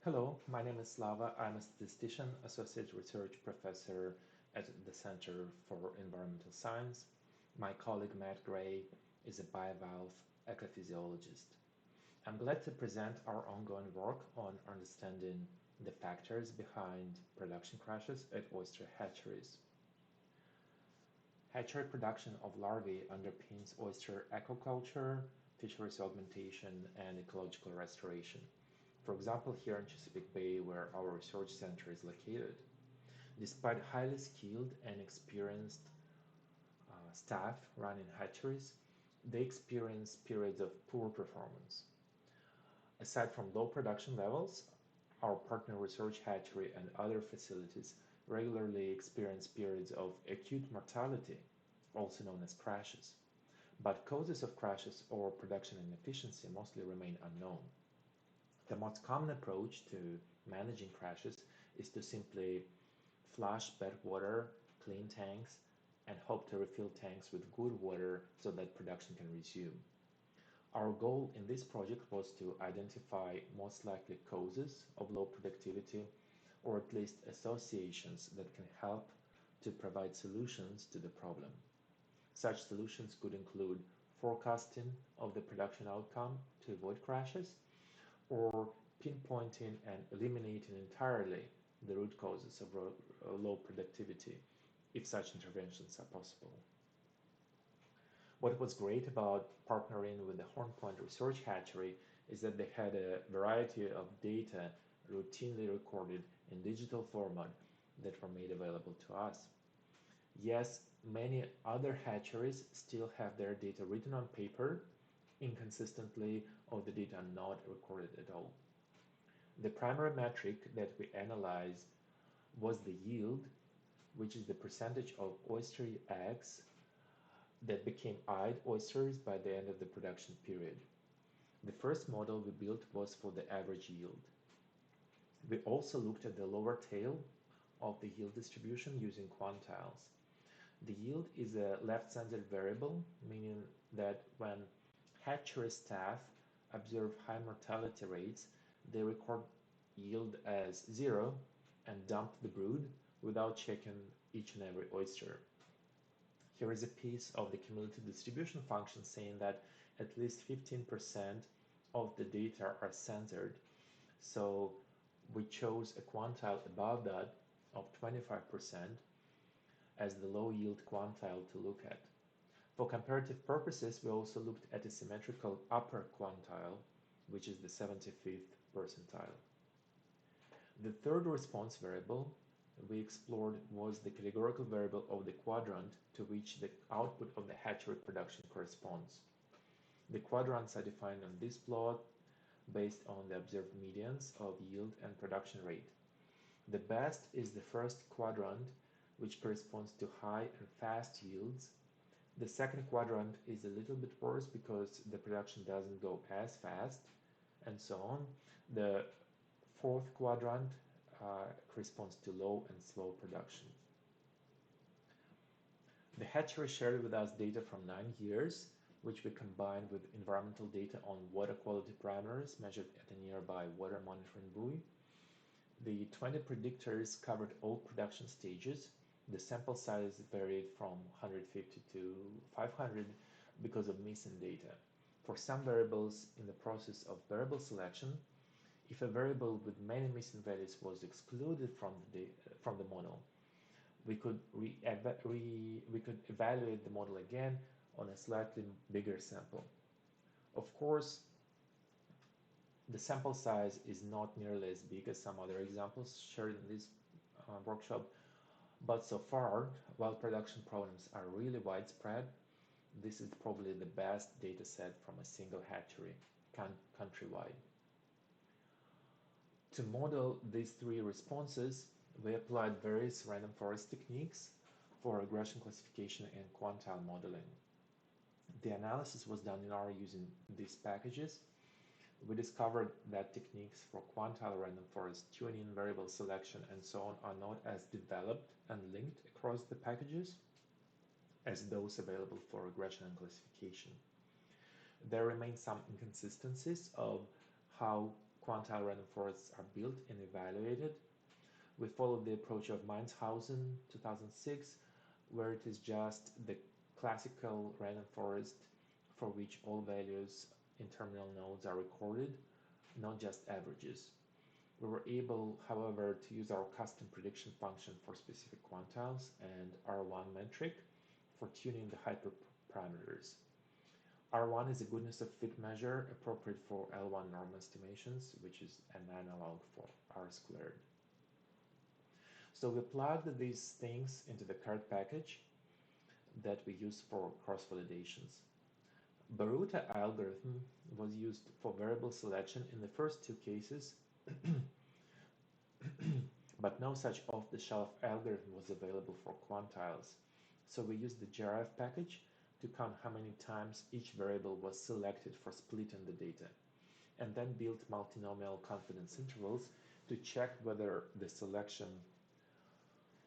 Hello, my name is Slava. I'm a statistician, associate research professor at the Center for Environmental Science. My colleague Matt Gray is a bivalve ecophysiologist. I'm glad to present our ongoing work on understanding the factors behind production crashes at oyster hatcheries. Hatchery production of larvae underpins oyster aquaculture, fisheries augmentation, and ecological restoration. For example, here in Chesapeake Bay, where our research center is located, despite highly skilled and experienced staff running hatcheries, they experience periods of poor performance. Aside from low production levels, our partner research hatchery and other facilities regularly experience periods of acute mortality, also known as crashes. But causes of crashes or production inefficiency mostly remain unknown. The most common approach to managing crashes is to simply flush bad water, clean tanks, and hope to refill tanks with good water so that production can resume. Our goal in this project was to identify most likely causes of low productivity, or at least associations that can help to provide solutions to the problem. Such solutions could include forecasting of the production outcome to avoid crashes, or pinpointing and eliminating entirely the root causes of low productivity, if such interventions are possible. What was great about partnering with the Horn Point Research Hatchery is that they had a variety of data routinely recorded in digital format that were made available to us. Yes, many other hatcheries still have their data written on paper, inconsistently, or the data not recorded at all. The primary metric that we analyzed was the yield, which is the percentage of oyster eggs that became eyed oysters by the end of the production period. The first model we built was for the average yield. We also looked at the lower tail of the yield distribution using quantiles. The yield is a left-centered variable, meaning that when hatchery staff observe high mortality rates, they record yield as 0 and dump the brood without checking each and every oyster. Here is a piece of the cumulative distribution function saying that at least 15% of the data are centered. So we chose a quantile above that of 25% as the low yield quantile to look at. For comparative purposes, we also looked at a symmetrical upper quantile, which is the 75th percentile. The third response variable we explored was the categorical variable of the quadrant to which the output of the hatchery production corresponds. The quadrants are defined on this plot based on the observed medians of yield and production rate. The best is the first quadrant, which corresponds to high and fast yields. The second quadrant is a little bit worse because the production doesn't go as fast, and so on. The fourth quadrant corresponds to low and slow production. The hatchery shared with us data from 9 years, which we combined with environmental data on water quality parameters measured at a nearby water monitoring buoy. The 20 predictors covered all production stages. The sample size varied from 150 to 500 because of missing data. For some variables in the process of variable selection, if a variable with many missing values was excluded from the model, we could evaluate the model again on a slightly bigger sample. Of course, the sample size is not nearly as big as some other examples shared in this workshop, but so far, while production problems are really widespread, this is probably the best data set from a single hatchery countrywide. To model these 3 responses, we applied various random forest techniques for regression classification and quantile modeling. The analysis was done in R using these packages. We discovered that techniques for quantile random forest tuning, variable selection, and so on are not as developed and linked across the packages as those available for regression and classification. There remain some inconsistencies of how Quantile random forests are built and evaluated. We followed the approach of Mainshausen 2006, where it is just the classical random forest for which all values in terminal nodes are recorded, not just averages. We were able, however, to use our custom prediction function for specific quantiles and R1 metric for tuning the hyperparameters. R1 is a goodness of fit measure appropriate for L1 norm estimations, which is an analog for R squared. So we plugged these things into the card package that we use for cross-validations. Baruta algorithm was used for variable selection in the first two cases, but no such off-the-shelf algorithm was available for quantiles. So we used the GRF package to count how many times each variable was selected for splitting the data, and then built multinomial confidence intervals to check whether the selection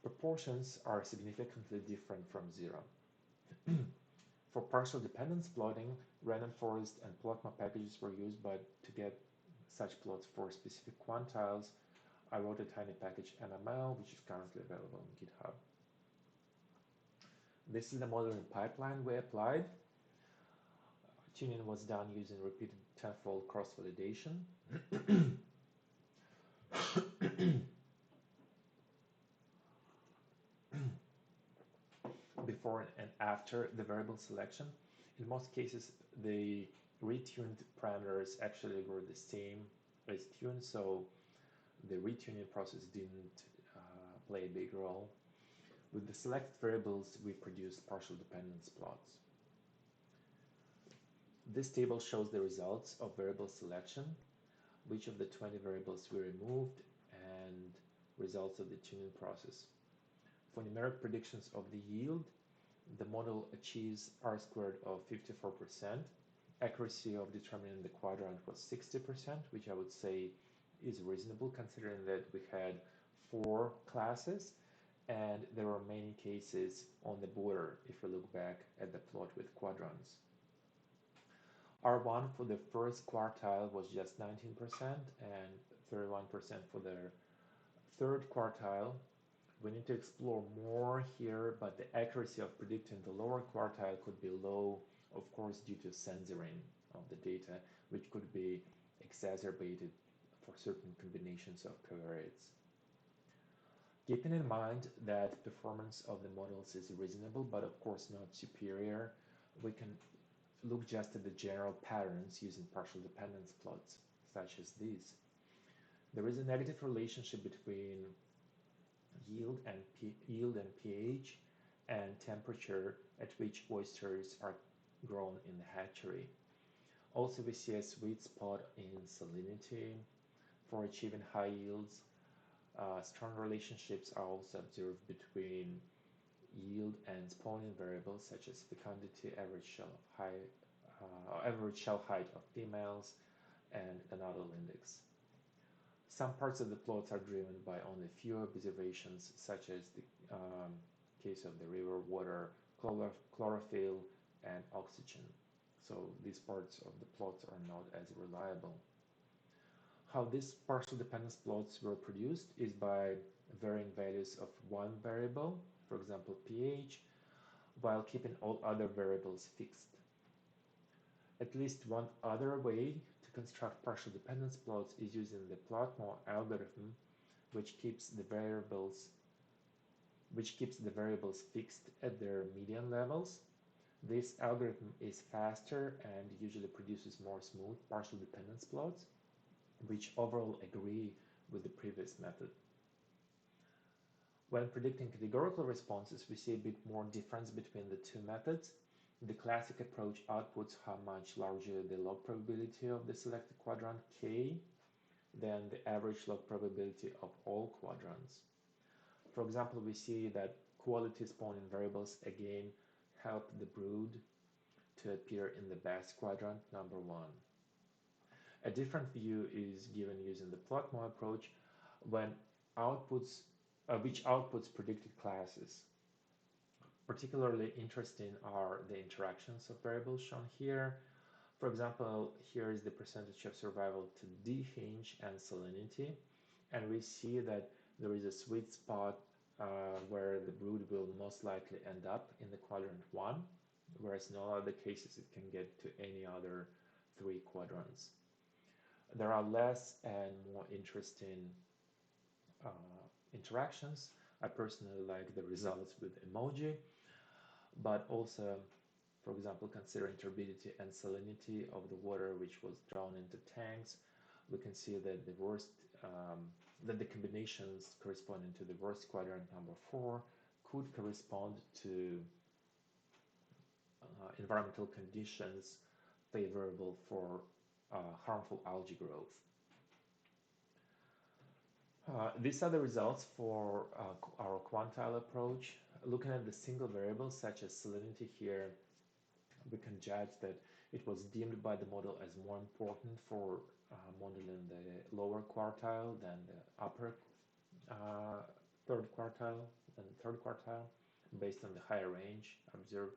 proportions are significantly different from zero. For partial dependence plotting, random forest and plotma packages were used, but to get such plots for specific quantiles, I wrote a tiny package MML, which is currently available on GitHub. This is the modeling pipeline we applied. Tuning was done using repeated tenfold cross-validation. Before and after the variable selection. In most cases, the retuned parameters actually were the same as tuned, so the retuning process didn't play a big role. With the selected variables, we produced partial dependence plots. This table shows the results of variable selection, which of the 20 variables we removed, and results of the tuning process. For numeric predictions of the yield, the model achieves R squared of 54%. Accuracy of determining the quadrant was 60%, which I would say is reasonable considering that we had 4 classes and there were many cases on the border if we look back at the plot with quadrants. R1 for the first quartile was just 19% and 31% for the third quartile. We need to explore more here, but the accuracy of predicting the lower quartile could be low, of course, due to censoring of the data, which could be exacerbated for certain combinations of covariates. Keeping in mind that performance of the models is reasonable, but of course not superior, we can look just at the general patterns using partial dependence plots, such as these. There is a negative relationship between yield and pH and temperature at which oysters are grown in the hatchery. Also, we see a sweet spot in salinity for achieving high yields. Strong relationships are also observed between yield and spawning variables such as fecundity, average shell height of females, and the nodal index. Some parts of the plots are driven by only few observations, such as the case of the river water, chlorophyll, and oxygen. So these parts of the plots are not as reliable. How these partial dependence plots were produced is by varying values of one variable, for example pH, while keeping all other variables fixed. At least one other way to construct partial dependence plots is using the Plough algorithm, which keeps the variables fixed at their median levels. This algorithm is faster and usually produces more smooth partial dependence plots, which overall agree with the previous method. When predicting categorical responses, we see a bit more difference between the two methods. The classic approach outputs how much larger the log probability of the selected quadrant K than the average log probability of all quadrants. For example, we see that quality spawning variables again help the brood to appear in the best quadrant, number 1. A different view is given using the Plough approach when which outputs predicted classes. Particularly interesting are the interactions of variables shown here. For example, here is the percentage of survival to dehinge and salinity, and we see that there is a sweet spot where the brood will most likely end up in the quadrant 1, whereas in all other cases it can get to any other 3 quadrants. There are less and more interesting interactions. I personally like the results with emoji, but also, for example, considering turbidity and salinity of the water which was drawn into tanks, we can see that the combinations corresponding to the worst quadrant number 4 could correspond to environmental conditions favorable for harmful algae growth. These are the results for our quantile approach. Looking at the single variables such as salinity here, we can judge that it was deemed by the model as more important for modeling the lower quartile than the upper third quartile, based on the higher range observed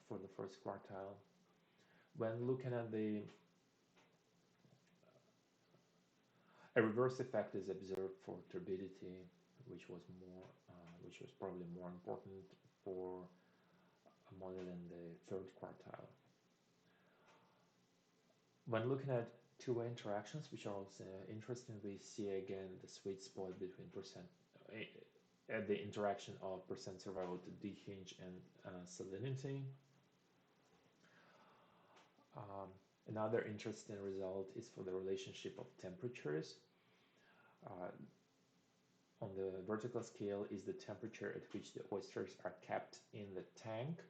for the first quartile. When looking at a reverse effect is observed for turbidity, which was probably more important for modeling the third quartile. When looking at two-way interactions, which are also interesting, we see again the sweet spot between the interaction of percent survival to dehinge and salinity. Another interesting result is for the relationship of temperatures. On the vertical scale is the temperature at which the oysters are kept in the tank.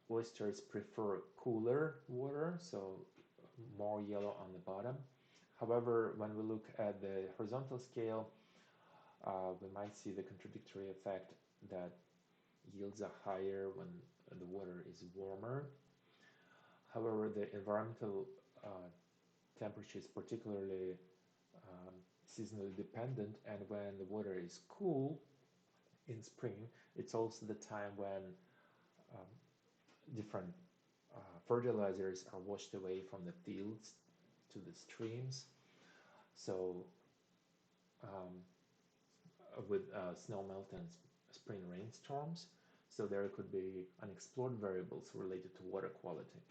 Oysters prefer cooler water, so more yellow on the bottom. However, when we look at the horizontal scale, we might see the contradictory effect that yields are higher when the water is warmer. However, the environmental temperature is particularly seasonally dependent, and when the water is cool in spring, it's also the time when different fertilizers are washed away from the fields to the streams. So with snow melt and spring rainstorms, so there could be unexplored variables related to water quality.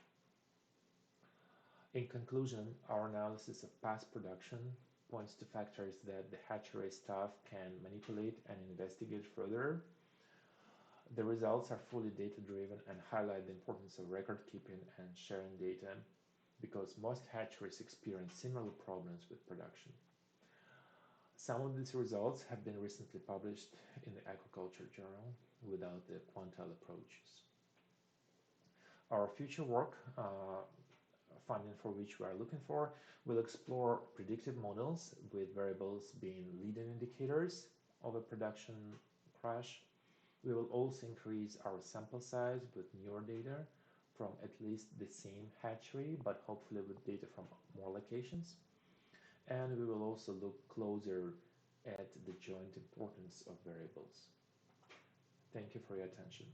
In conclusion, our analysis of past production points to factors that the hatchery staff can manipulate and investigate further. The results are fully data-driven and highlight the importance of record keeping and sharing data, because most hatcheries experience similar problems with production. Some of these results have been recently published in the Aquaculture journal without the quantile approaches. Our future work, funding for which we are looking for, will explore predictive models with variables being leading indicators of a production crash. We will also increase our sample size with newer data from at least the same hatchery, but hopefully with data from more locations. And we will also look closer at the joint importance of variables. Thank you for your attention.